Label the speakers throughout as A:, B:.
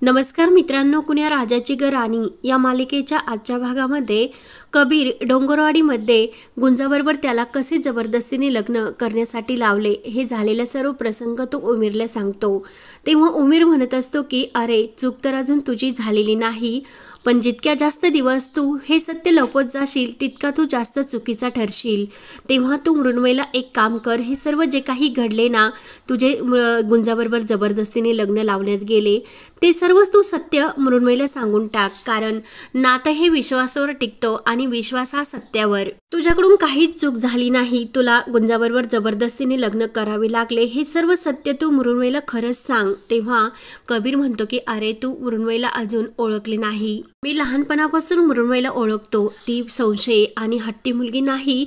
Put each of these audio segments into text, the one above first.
A: नमस्कार मित्रांनो, कुण्या राजाची ग राणी या मालिकेच्या आजच्या भागामध्ये कबीर डोंगरवाडीमध्ये गुंजाबरोबर त्याला कसे जबरदस्तीने लग्न करण्यासाठी लावले हे झालेला सर्व प्रसंग तो उमीरला सांगतो। तेव्हा उमीर म्हणत असतो की अरे चूक तर अजून तुझी झालेली नाही, पण जितक्या जास्त दिवस तू हे सत्य लपवत जाशील तितका तू जास्त चुकीचा ठरशील। तेव्हा तू मृण्मयीला एक काम कर, हे सर्व जे काही घडले ना, तुझे गुंजाबरोबर जबरदस्तीने लग्न लावण्यात गेले ते सर्व तू सत्य मृण्मयीला सांगून टाक, कारण नातं हे विश्वासावर टिकतो आणि विश्वास हा सत्यावर। तुझ्याकडून काहीच चूक झाली नाही, तुला गुंजाबरोबर जबरदस्तीने लग्न करावे लागले हे सर्व सत्य तू मृण्मयीला खरंच सांग। तेव्हा कबीर म्हणतो की अरे तू मृण्मयीला अजून ओळखले नाही, मी लहानपणापासून मृण्मयीला ओळखतो, ती संशयी आणि हट्टी मुलगी नाही,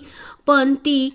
A: पण ती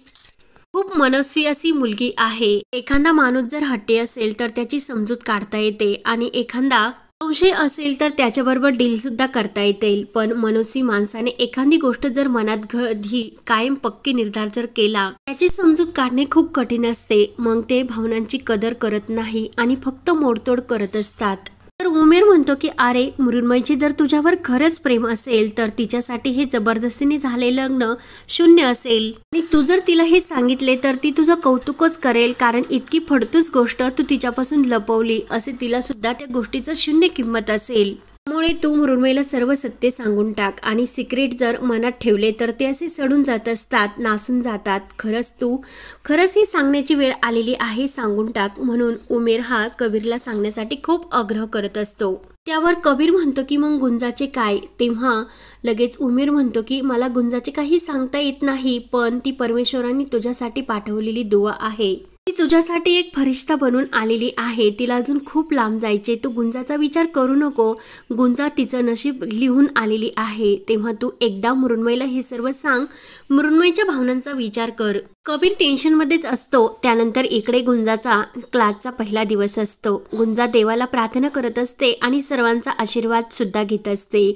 A: खूप मनस्वी अशी मुलगी आहे। एखादा माणूस जर हट्टी असेल तर त्याची समजूत काढता येते आणि एखादा संशय असेल तर त्याच्याबरोबर डील सुद्धा करता येईल, पण मनस्वी माणसाने एखादी गोष्ट जर मनात कधी कायम पक्की निर्धार जर केला त्याची समजूत काढणे खूप कठीण असते, मग ते भावनांची कदर करत नाही आणि फक्त मोडतोड करत असतात। तर उमेर म्हणतो की अरे मृण्मयीचे जर तुझ्यावर खरंच प्रेम असेल तर तिच्यासाठी हे जबरदस्तीने झालेलं लग्न शून्य असेल आणि तू जर तिला हे सांगितले तर ती तुझं कौतुकच करेल, कारण इतकी फडतूस गोष्ट तू तिच्यापासून लपवली असे तिला सुद्धा त्या गोष्टीचं शून्य किंमत असेल। त्यामुळे तू मृण्मयीला सर्व सत्य सांगून टाक आणि सिक्रेट जर मनात ठेवले तर ते असे सडून जात असतात, नासून जातात। खरंच ही सांगण्याची वेळ आलेली आहे, सांगून टाक म्हणून उमेर हा कबीरला सांगण्यासाठी खूप आग्रह करत असतो। त्यावर कबीर म्हणतो की मग गुंजाचे काय? तेव्हा लगेच उमेर म्हणतो की मला गुंजाचे काही सांगता येत नाही, पण ती परमेश्वरांनी तुझ्यासाठी पाठवलेली दुआ आहे, ती तुझ्यासाठी एक फरिश्ता बनून आलेली आहे, तिला अजून खूप लांब जायचे, तू गुंजाचा विचार करू नको, गुंजा तिचं नशीब लिहून आलेली आहे। तेव्हा तू एकदा मृण्मयीला हे सर्व सांग, मृण्मयीच्या भावनांचा विचार कर। कबीर टेन्शन मध्येच असतो। त्यानंतर इकडे गुंजाचा क्लासचा पहिला दिवस असतो। गुंजा देवाला प्रार्थना करत असते आणि सर्वांचा आशीर्वाद सुद्धा घेत असते।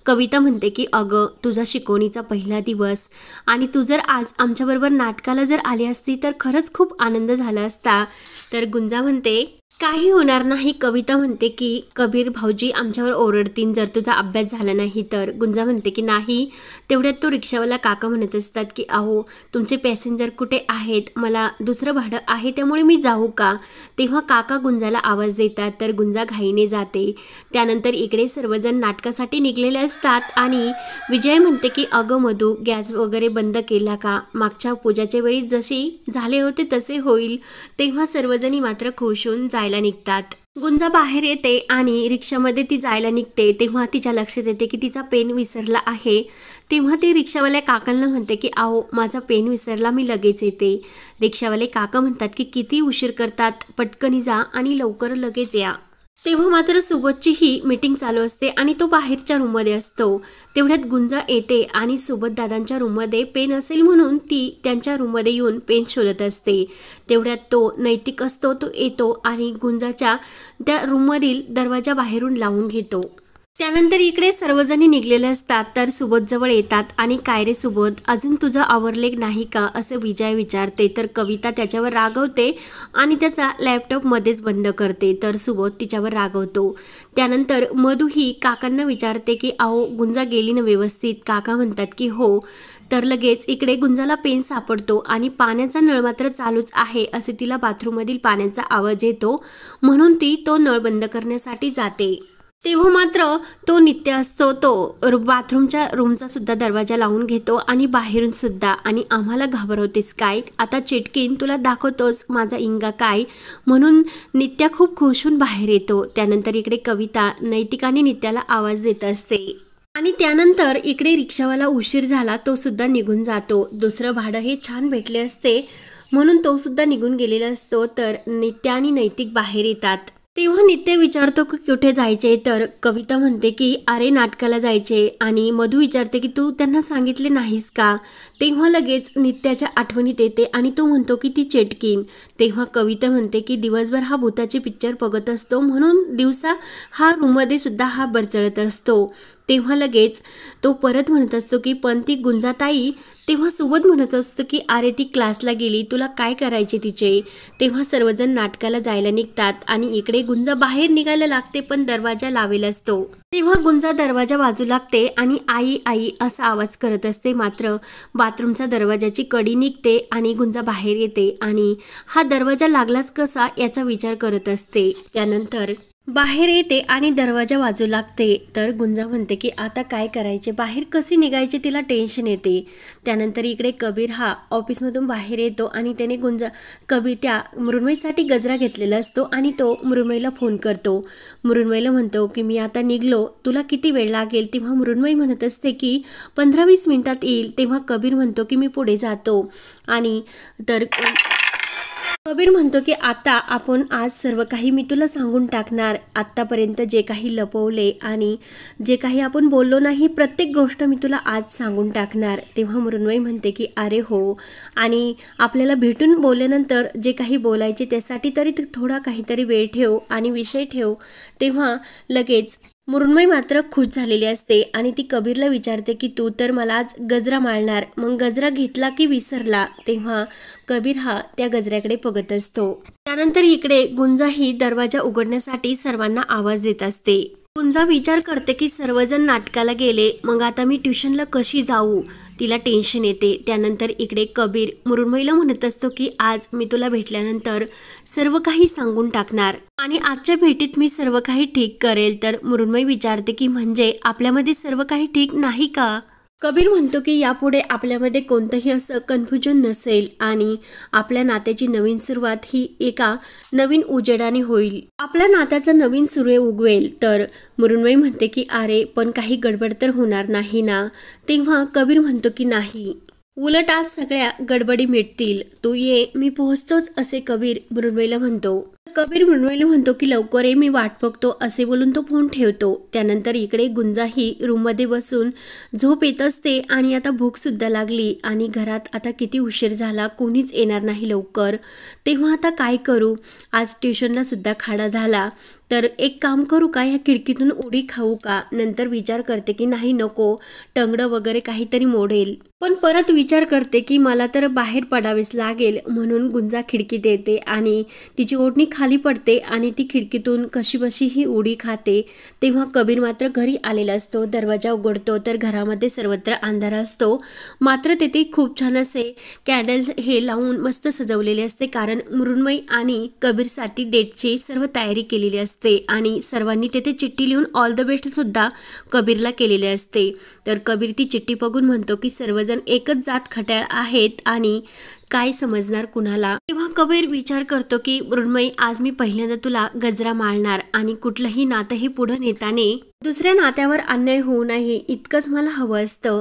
A: कविता म्हणते की अगं तुझा शिकवणीचा पहिला दिवस आणि तू जर आज आमच्याबरोबर नाटकाला जर आली असती तर खरंच खूप आनंद झाला असता। तर गुंजा म्हणते काही होणार नाही। कविता म्हणते की कबीर भाऊजी आमच्यावर ओरडतील जर तुझा अभ्यास झाला नाही तर। गुंजा म्हणते की नाही। तेवढ्यात तो रिक्षावाला काका म्हणत असतात की अहो तुमचे पॅसेंजर कुठे आहेत, मला दुसरं भाडं आहे त्यामुळे मी जाऊ का? तेव्हा काका गुंजाला आवाज देतात तर गुंजा घाईने जाते। त्यानंतर इकडे सर्वजण नाटकासाठी निघलेले असतात आणि विजय म्हणते की अगं मधू गॅस वगैरे बंद केला का? मागच्या पूजाच्या वेळी जशी झाले होते तसे होईल। तेव्हा सर्वजणी मात्र खुश होऊन जायला निघतात। गुंजा बाहेर येते आणि रिक्षामध्ये ती जायला निघते, तेव्हा तिच्या लक्षात येते की तिचा पेन विसरला आहे। तेव्हा ती रिक्षावाल्या काकांना म्हणते की अहो माझा पेन विसरला, मी लगेच येते। रिक्षावाले काका म्हणतात की किती उशीर करतात, पटकनी जा आणि लवकर लगेच या। तेव्हा मात्र सुबोधची ही मीटिंग चालू असते आणि तो बाहेरच्या रूममध्ये असतो। तेवढ्यात गुंजा येते आणि सुबोध दादांच्या रूममध्ये पेन असेल म्हणून ती त्यांच्या रूममध्ये येऊन पेन शोधत असते। तेवढ्यात तो नैतिक असतो, तो येतो आणि गुंजाच्या त्या रूममधील दरवाजा बाहेरून लावून घेतो। त्यानंतर इकडे सर्वजणी निघलेले असतात तर सुबोध जवळ येतात आणि काय रे सुबोध अजून तुझं आवरले नाही का असं विजय विचारते। तर कविता त्याच्यावर रागवते आणि त्याचा लॅपटॉप मध्येच बंद करते, तर सुबोध तिच्यावर रागवतो। त्यानंतर मधू ही काकांना विचारते की अहो गुंजा गेली ना व्यवस्थित? काका म्हणतात की हो। तर लगेच इकडे गुंजाला पेन सापडतो आणि पाण्याचा नळ मात्र चालूच आहे असे तिला बाथरूममधील पाण्याचा आवाज येतो, म्हणून ती तो नळ बंद करण्यासाठी जाते। तेव्हा मात्र तो नित्य असतो, तो बाथरूमच्या रूमचा सुद्धा दरवाजा लावून घेतो आणि बाहेरून सुद्धा, आणि आम्हाला घाबरवतेस काय, आता चिटकीन तुला दाखवतोस माझा इंगा काय, म्हणून नित्या खूप खुश होऊन बाहेर येतो। त्यानंतर इकडे कविता नैतिकाने नित्याला आवाज देत असते आणि त्यानंतर इकडे रिक्षावाला उशीर झाला तो सुद्धा निघून जातो। दुसरं भाडं हे छान भेटले असते म्हणून तो सुद्धा निघून गेलेला असतो। तर नित्या आणि नैतिक बाहेर येतात। तेव्हा नित्य विचारतो की कुठे जायचे, तर कविता म्हणते की अरे नाटकाला जायचे, आणि मधू विचारते की तू त्यांना सांगितले नाहीस का? तेव्हा लगेच नित्याच्या आठवणीत येते आणि तो म्हणतो की ती चेटकीन। तेव्हा कविता म्हणते की दिवसभर हा भूताचे पिक्चर बघत असतो म्हणून दिवसा हा रूममध्ये सुद्धा हा बरचळत असतो। तेव्हा लगेच तो परत म्हणत असतो की पण ती गुंजाताई तेव्हा सुबोध म्हणत असतो की अरे ती क्लासला गेली, तुला काय करायचे तिचे. तेव्हा सर्वजण नाटकाला जायला निघतात आणि इकडे गुंजा बाहेर निघायला लागते पण दरवाजा लावेल असतो. तेव्हा गुंजा दरवाजा वाजू लागते आणि आई आई असा आवाज करत असते. मात्र बाथरूमचा दरवाजाची कडी निघते आणि गुंजा बाहेर येते आणि हा दरवाजा लागलाच कसा याचा विचार करत असते. त्यानंतर बाहेर येते आणि दरवाजा वाजू लागते. तर गुंजा म्हणते की आता काय करायचे, बाहेर कशी निघायचे, तिला टेन्शन येते. त्यानंतर इकडे कबीर हा ऑफिसमधून बाहेर येतो आणि त्याने कबीर त्या मृण्मयीसाठी गजरा घेतलेला असतो आणि तो मृण्मयीला फोन करतो. मृण्मयीला म्हणतो की मी आता निघलो, तुला किती वेळ लागेल. तेव्हा मृण्मयी म्हणत असते की 15-20 मिनिटात येईल. तेव्हा कबीर म्हणतो की मी पुढे जातो आणि तर कबीर म्हणतो की आता आपण आज सर्व काही मी तुला सांगून टाकणार. आत्तापर्यंत जे काही लपवले आणि जे काही आपण बोललो नाही प्रत्येक गोष्ट मी तुला आज सांगून टाकणार. तेव्हा मृण्मयी म्हणते की अरे हो, आणि आपल्याला भेटून बोलल्यानंतर जे काही बोलायचे त्यासाठी तरी थोडा काहीतरी वेळ ठेव आणि विषय ठेव. तेव्हा लगेच मृण्मयी मात्र खुश झालेली असते आणि ती कबीरला विचारते की तू तर मला आज गजरा माळणार, मग गजरा घेतला की विसरला. तेव्हा कबीर हा त्या गजऱ्याकडे बघत असतो. त्यानंतर इकडे गुंजा ही दरवाजा उघडण्यासाठी सर्वांना आवाज देत असते. गुंजा विचार करते की सर्वजण नाटकाला गेले, मग आता मी ट्युशनला कशी जाऊ, तिला टेन्शन येते. त्यानंतर इकडे कबीर मृण्मयीला म्हणत असतो की आज मी तुला भेटल्यानंतर सर्व काही सांगून टाकणार आणि आजच्या भेटीत मी सर्व काही ठीक करेल. तर मृण्मयी विचारते की म्हणजे आपल्यामध्ये सर्व काही ठीक नाही का. कबीर म्हणतो की यापुढे आपल्यामध्ये कोणतंही असं कन्फ्युजन नसेल आणि आपल्या नात्याची नवीन सुरुवात ही एका नवीन उजेडाने होईल, आपल्या नात्याचा नवीन सूर्य उगवेल. तर मृण्मयी म्हणते की अरे पण काही गडबड तर होणार नाही ना. तेव्हा कबीर म्हणतो की नाही, उलट आज सगळ्या गडबडी मिटतील, तू ये, मी पोहोचतोच असे कबीर मृण्मयीला म्हणतो. कबीर मृण्मयीला म्हणतो की लवकर ये, मी वाट बघतो असे बोलून तो फोन ठेवतो. त्यानंतर इकडे गुंजा ही रूममध्ये बसून झोप येत असते आणि आता भूक सुद्धा लागली आणि घरात आता किती उशीर झाला, कोणीच येणार नाही लवकर. तेव्हा आता काय करू, आज ट्युशनला सुद्धा खाडा झाला, तर एक काम करू का, ह्या खिडकीतून उडी खाऊ का. नंतर विचार करते की नाही नको, टंगडं वगैरे काहीतरी मोडेल. पण परत विचार करते की मला तर बाहेर पडावेच लागेल. म्हणून गुंजा खिडकीत येते आणि तिची ओढणी खाली पडते आणि ती खिडकीतून कशीबशी ही उडी खाते. तेव्हा कबीर मात्र घरी आलेला असतो. दरवाजा उघडतो तर घरामध्ये सर्वत्र अंधार असतो. मात्र तेथे खूप छान असे कॅन्डल्स हे लावून मस्त सजवलेले असते, कारण मृण्मयी आणि कबीरसाठी डेटची सर्व तयारी केलेली असते आणि सर्वांनी तेथे चिठ्ठी लिहून ऑल द बेस्ट सुद्धा कबीरला केलेले असते. तर कबीर ती चिठ्ठी बघून म्हणतो की सर्वजण एकच जात खट्याळ आहेत आणि काय समजणार कुणाला. तेव्हा कबीर विचार करतो की मृण्मयी आज मी पहिल्यांदा तुला गजरा माळणार आणि कुठलंही नातं हे पुढे नेताने दुसऱ्या नात्यावर अन्याय होऊ नये इतकंच मला हवं असतं.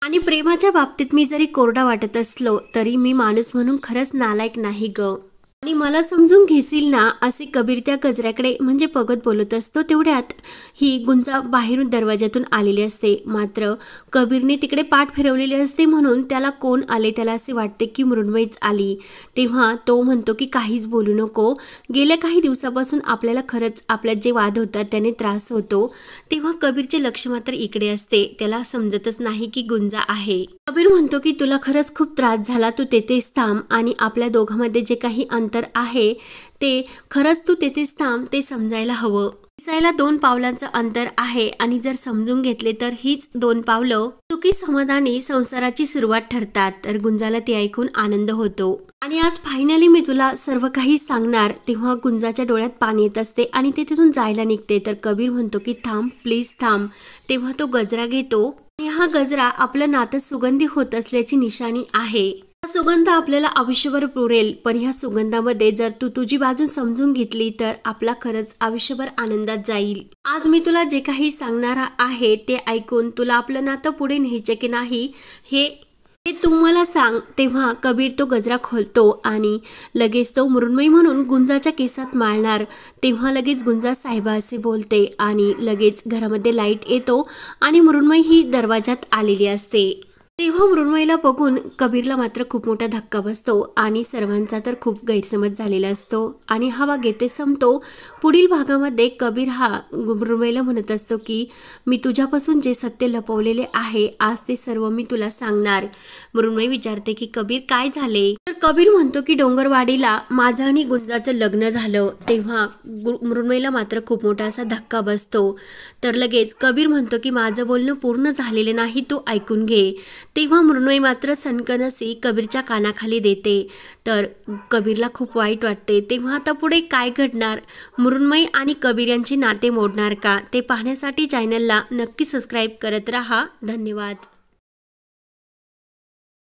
A: आणि प्रेमाच्या बाबतीत मी जरी कोरडा वाटत असलो तरी मी माणूस म्हणून खरंच नालायक नाही ग, आणि मला समजून घेशील ना, असे कबीर त्या गजऱ्याकडे म्हणजे बघत बोलत असतो. तेवढ्यात ही गुंजा बाहेरून दरवाज्यातून आलेली असते. मात्र कबीरने तिकडे पाठ फिरवलेली असते म्हणून त्याला कोण आले त्याला असे वाटते की मृण्मयीच आली. तेव्हा तो म्हणतो की काहीच बोलू नको, गेल्या काही दिवसापासून आपल्याला खरंच आपल्यात जे वाद होतात त्याने त्रास होतो. तेव्हा कबीरचे लक्ष मात्र इकडे असते, त्याला समजतच नाही की गुंजा आहे. कबीर म्हणतो की तुला खरंच खूप त्रास झाला, तू तेथेच थांब आणि आपल्या दोघांमध्ये जे काही अंतर आहे ते खरंच तू तेथेच थांब, ते समजायला हवं. दिसायला 2 पावलांचं अंतर आहे आणि जर समजून घेतले तर हीच 2 पावलं सुखी समाधानी संसाराची सुरुवात ठरतात. तर गुंजाला ते ऐकून आनंद होतो आणि आज फायनली मी तुला सर्व काही सांगणार. तेव्हा गुंजाच्या डोळ्यात पाणी येत असते आणि ते तिथून जायला निघते. तर कबीर म्हणतो की थांब, प्लीज थांब. तेव्हा तो गजरा घेतो आणि हा गजरा आपलं नातं सुगंधी होत असल्याची निशाणी आहे. हा सुगंध आपल्याला आयुष्यभर पुरेल, पण ह्या सुगंधामध्ये जर तू तुझी बाजू समजून घेतली तर आपला खरंच आयुष्यभर आनंदात जाईल. आज मी तुला जे काही सांगणार आहे ते ऐकून तुला आपलं नातं पुढे न्यायचे की नाही हे तू मला सांग. तेव्हा कबीर तो गजरा खोलतो आणि लगेच तो मृण्मयी म्हणून गुंजाच्या केसात माळणार. तेव्हा लगेच गुंजा साहेबा असे बोलते आणि लगेच घरामध्ये लाईट येतो आणि मृण्मयी ही दरवाजात आलेली असते. तेव्हा मृण्मयीला बघून कबीरला मात्र खूप मोठा धक्का बसतो आणि सर्वांचा तर खूप गैरसमज झालेला असतो आणि हा भाग येथे संपतो। पुढील भागामध्ये कबीर हा मृण्मयीला म्हणत असतो की मी तुझ्यापासून जे सत्य लपवलेले आहे आज ते सर्व मी तुला सांगणार। मृण्मयी विचारते की कबीर काय झाले, तर कबीर म्हणतो की डोंगरवाडीला माझं आणि गुंजाचं लग्न झालं। तेव्हा मृण्मयीला मात्र खूप मोठा असा धक्का बसतो। तर लगेच कबीर म्हणतो की माझं बोलणं पूर्ण झालेलं नाही, तू ऐकून घे। तेव्हा मृण्मयी मात्र सनकनसी कबीरच्या कानाखाली देते। तर कबीरला खूप वाईट वाटते। तेव्हा आता पुढे काय घडणार, मृण्मयी आणि कबीर यांचे नाते मोडणार का, ते पाहण्यासाठी चॅनलला नक्की सबस्क्राईब करत राहा। धन्यवाद।